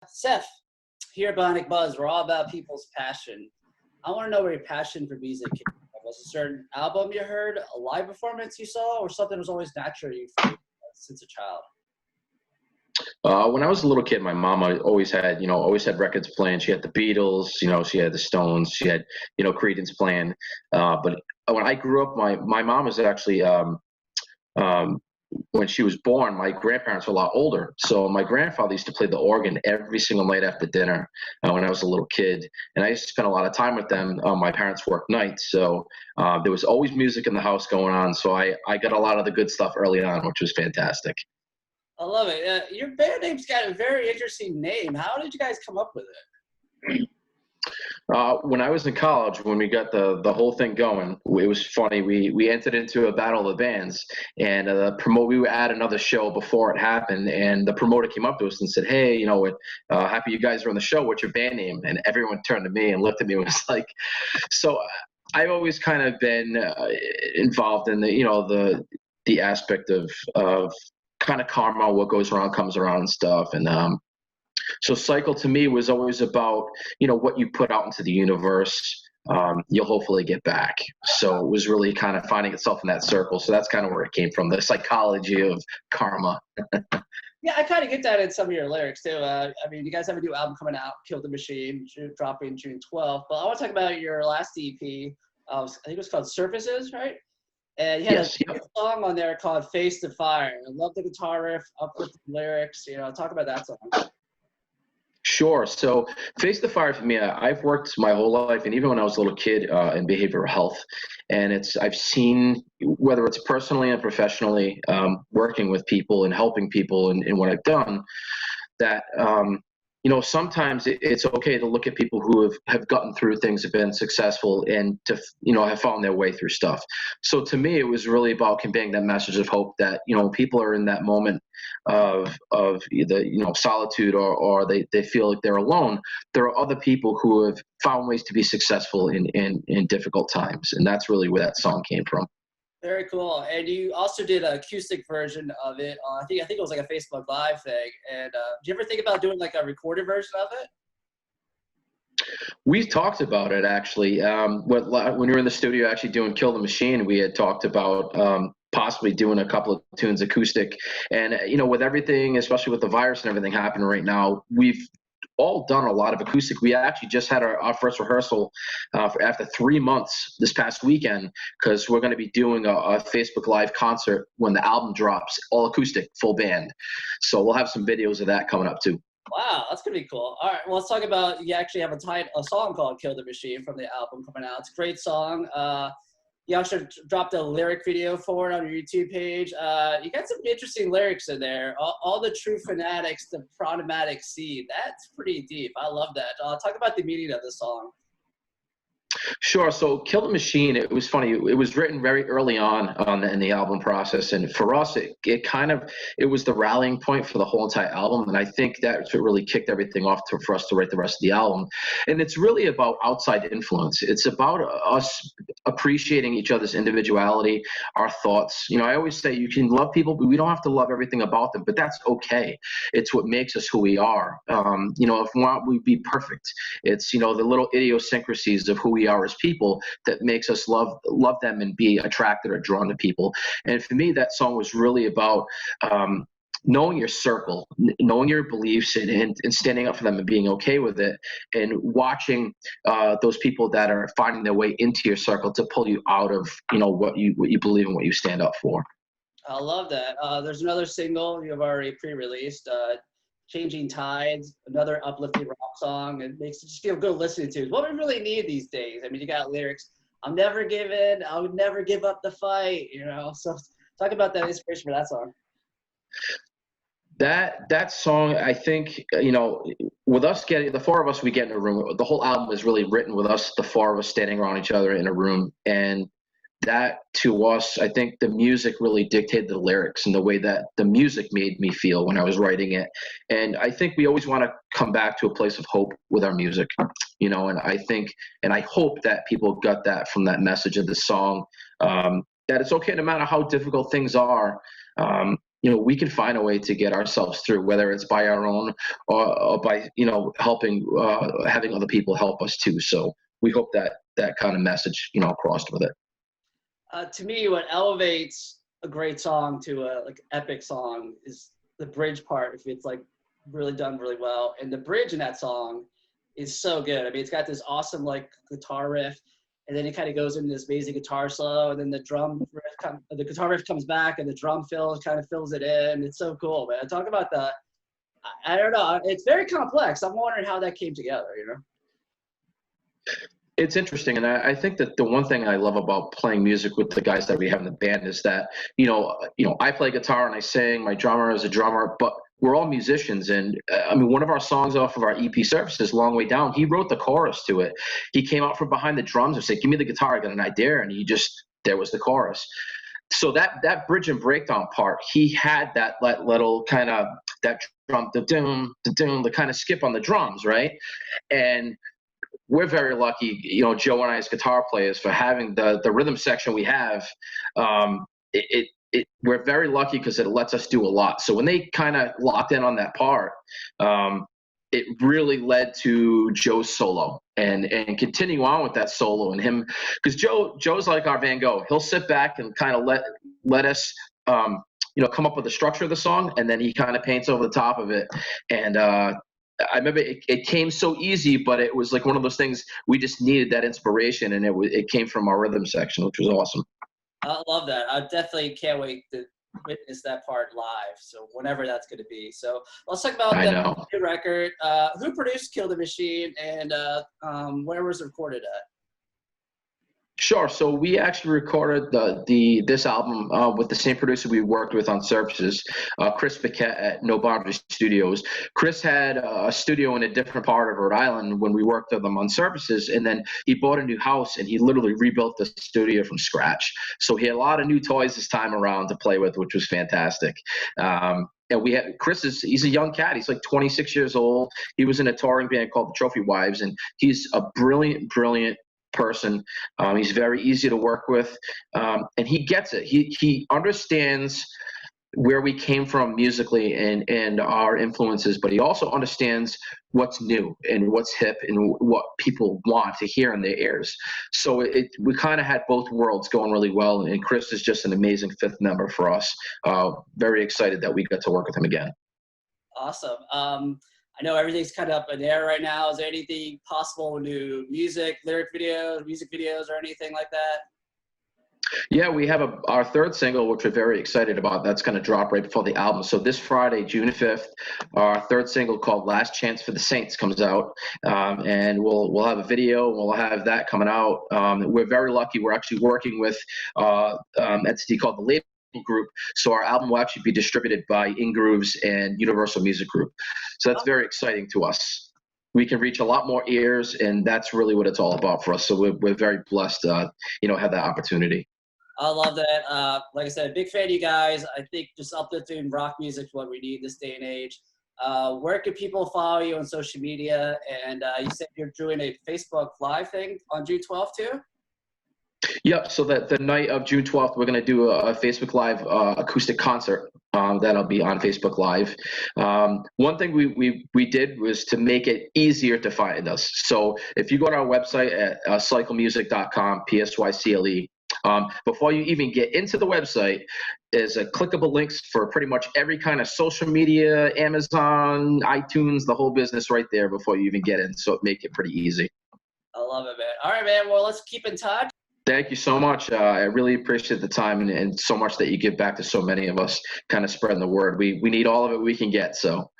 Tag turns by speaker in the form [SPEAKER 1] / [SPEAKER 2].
[SPEAKER 1] Seth, here at Bionic Buzz, we're all about people's passion. I want to know where your passion for music came from. Was it a certain album you heard, a live performance you saw, or something that was always natural to you since a child?
[SPEAKER 2] When I was a little kid, my mom always had records playing. She had the Beatles, she had the Stones, she had, Creedence playing. But when I grew up, my mom was actually, um, when she was born, my grandparents were a lot older. So my grandfather used to play the organ every single night after dinner when I was a little kid. And I used to spend a lot of time with them. My parents worked nights. So there was always music in the house going on. So I got a lot of the good stuff early on, which was fantastic.
[SPEAKER 1] I love it. Your band name's got a very interesting name. How did you guys come up with it?
[SPEAKER 2] When I was in college, when we got the whole thing going, it was funny. We entered into a battle of the bands, and we were at another show before it happened, and the promoter came up to us and said, "Hey, happy you guys are on the show. What's your band name?" And everyone turned to me and looked at me and was like, "So I've always kind of been involved in the aspect of kind of karma, what goes around comes around and stuff, and so cycle to me was always about, what you put out into the universe, you'll hopefully get back. So it was really kind of finding itself in that circle. So that's kind of where it came from, the psychology of karma.
[SPEAKER 1] Yeah, I kind of get that in some of your lyrics too. You guys have a new album coming out, Kill the Machine, dropping June 12th. But I want to talk about your last EP. I think it was called Surfaces, right? And you had a song on there called Face the Fire. I love the guitar riff, uplifting lyrics. Talk about that song.
[SPEAKER 2] Sure. So Face the Fire for me, I've worked my whole life, and even when I was a little kid, in behavioral health. And I've seen, whether it's personally and professionally, working with people and helping people in what I've done, that sometimes it's okay to look at people who have gotten through things, have been successful, and to have found their way through stuff. So to me, it was really about conveying that message of hope that people are in that moment of either solitude, or they feel like they're alone. There are other people who have found ways to be successful in difficult times, and that's really where that song came from.
[SPEAKER 1] Very cool. And you also did an acoustic version of it. I think it was like a Facebook Live thing. And do you ever think about doing like a recorded version of it?
[SPEAKER 2] We talked about it actually. When we were in the studio actually doing Kill the Machine, we had talked about possibly doing a couple of tunes acoustic. And with everything, especially with the virus and everything happening right now, we've all done a lot of acoustic. We actually just had our first rehearsal after 3 months this past weekend, because we're going to be doing a Facebook Live concert when the album drops, all acoustic, full band. So we'll have some videos of that coming up too.
[SPEAKER 1] Wow, that's going to be cool. All right, well, let's talk about, you actually have a song called Kill the Machine from the album coming out. It's a great song. You actually dropped a lyric video for it on your YouTube page. You got some interesting lyrics in there. All the true fanatics, the problematic seed. That's pretty deep. I love that. Talk about the meaning of the song.
[SPEAKER 2] Sure. So Kill the Machine, it was funny. It was written very early on in the album process. And for us, it was the rallying point for the whole entire album. And I think that's what really kicked everything off for us to write the rest of the album. And it's really about outside influence. It's about us appreciating each other's individuality, our thoughts. I always say you can love people, but we don't have to love everything about them, but that's okay. It's what makes us who we are. If we want, we'd be perfect. It's, the little idiosyncrasies of who we are as people that makes us love them and be attracted or drawn to people. And for me, that song was really about knowing your circle, knowing your beliefs, and standing up for them and being okay with it, and watching those people that are finding their way into your circle to pull you out of what you believe and what you stand up for.
[SPEAKER 1] I love that. There's another single you've already pre-released, Changing Tides, another uplifting rock song. It makes it just feel good listening to. It's what we really need these days. You got lyrics, I'm never giving, I would never give up the fight, So talk about that inspiration for that song.
[SPEAKER 2] That song, I think, with us getting, the four of us, we get in a room, the whole album is really written with us, the four of us standing around each other in a room. And that, to us, I think the music really dictated the lyrics and the way that the music made me feel when I was writing it. And I think we always want to come back to a place of hope with our music, and I think, and I hope that people got that from that message of the song, that it's okay no matter how difficult things are. we can find a way to get ourselves through, whether it's by our own or by, helping, having other people help us too. So we hope that kind of message, crossed with it.
[SPEAKER 1] To me, what elevates a great song to a like epic song is the bridge part. If it's like really done really well, and the bridge in that song is so good. I mean, it's got this awesome like guitar riff, and then it kind of goes into this amazing guitar solo, and then the guitar riff comes back, and the drum kind of fills it in. It's so cool, man. Talk about the, I don't know. It's very complex. I'm wondering how that came together.
[SPEAKER 2] It's interesting, and I think that the one thing I love about playing music with the guys that we have in the band is that I play guitar and I sing. My drummer is a drummer, but we're all musicians. And I mean, one of our songs off of our EP Surfaces, Long Way Down, he wrote the chorus to it. He came out from behind the drums and said, "Give me the guitar, I got an idea," and there was the chorus. So that bridge and breakdown part, he had that little kind of that drum, the kind of skip on the drums, right? And we're very lucky, Joe and I as guitar players, for having the rhythm section we have. We're very lucky because it lets us do a lot. So when they kind of locked in on that part, it really led to Joe's solo and continue on with that solo and him, because Joe's like our Van Gogh. He'll sit back and kind of let us come up with the structure of the song, and then he kind of paints over the top of it. And I remember it came so easy, but it was like one of those things we just needed that inspiration, and it came from our rhythm section, which was awesome.
[SPEAKER 1] I love that. I definitely can't wait to witness that part live. So whenever that's going to be. So let's talk about the new record. Who produced Kill the Machine, and where was it recorded at?
[SPEAKER 2] Sure. So we actually recorded this album with the same producer we worked with on Surfaces, Chris Paquette at No Boundary Studios. Chris had a studio in a different part of Rhode Island when we worked with him on Surfaces, and then he bought a new house and he literally rebuilt the studio from scratch. So he had a lot of new toys this time around to play with, which was fantastic. And we had he's a young cat. He's like 26 years old. He was in a touring band called the Trophy Wives, and he's a brilliant person. He's very easy to work with, and he gets it. He understands where we came from musically and our influences, but he also understands what's new and what's hip and what people want to hear in their ears. So we kind of had both worlds going really well, and Chris is just an amazing fifth member for us. Very excited that we got to work with him again.
[SPEAKER 1] Awesome. I know everything's kind of up in the air right now. Is there anything possible to do music videos, or anything like that?
[SPEAKER 2] Yeah, we have our third single, which we're very excited about. That's going to drop right before the album. So this Friday, June 5th, our third single called Last Chance for the Saints comes out, and we'll have a video. We'll have that coming out. We're very lucky. We're actually working with an entity called the Label Group, so our album will actually be distributed by InGrooves and Universal Music Group. So that's very exciting to us. We can reach a lot more ears, and that's really what it's all about for us. So we're very blessed to have that opportunity.
[SPEAKER 1] I love that. Like I said, big fan of you guys. I think just uplifting rock music is what we need this day and age. Where can people follow you on social media? And you said you're doing a Facebook Live thing on June 12th too?
[SPEAKER 2] Yep. So the night of June 12th, we're going to do a Facebook Live acoustic concert. That'll be on Facebook Live. One thing we did was to make it easier to find us. So if you go to our website at psyclemusic.com, PSYCLE, before you even get into the website, there's a clickable links for pretty much every kind of social media, Amazon, iTunes, the whole business right there before you even get in. So it make it pretty easy.
[SPEAKER 1] I love it, man. All right, man. Well, let's keep in touch.
[SPEAKER 2] Thank you so much. I really appreciate the time and so much that you give back to so many of us, kind of spreading the word. We need all of it we can get. So